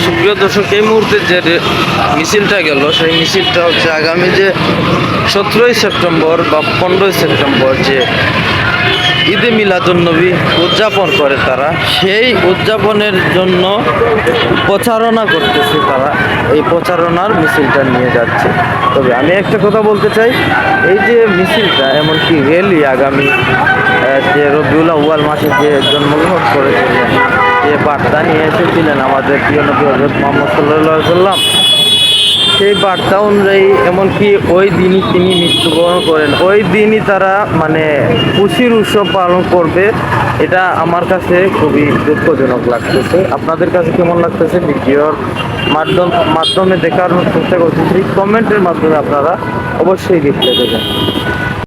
সুপ্রিয় দর্শক, এই মুহূর্তে যে মিছিলটা গেল সেই মিছিলটা হচ্ছে আগামী যে 17ই সেপ্টেম্বর বা 15ই সেপ্টেম্বর যে ঈদে মিলাদুন্নবী উদযাপন করে তারা, সেই উদযাপনের জন্য প্রচারণা করতেছে তারা, এই প্রচারণার মিছিলটা নিয়ে যাচ্ছে। তবে আমি একটা কথা বলতে চাই, এই যে মিছিলটা এমনকি র্যালি আগামী যে রবিউল আউয়াল মাসে যে জন্মগ্রহণ করেছিলেন, যে বার্তা নিয়ে এসেছিলেন আমাদের প্রিয় নবী হযরত মুহাম্মদ সাল্লাল্লাহু আলাইহি ওয়াসাল্লাম, সেই বার্তা অনুযায়ী এমনকি ওই দিনই তিনি মৃত্যুবরণ করেন, ওই দিনই তারা মানে খুশির উৎসব পালন করবে। এটা আমার কাছে খুবই দুঃখজনক লাগতেছে। আপনাদের কাছে কেমন লাগতেছে? ভিডিওর মাধ্যমে দেখার চেষ্টা করতেছি, কমেন্টের মাধ্যমে আপনারা অবশ্যই লিখতে দেবেন।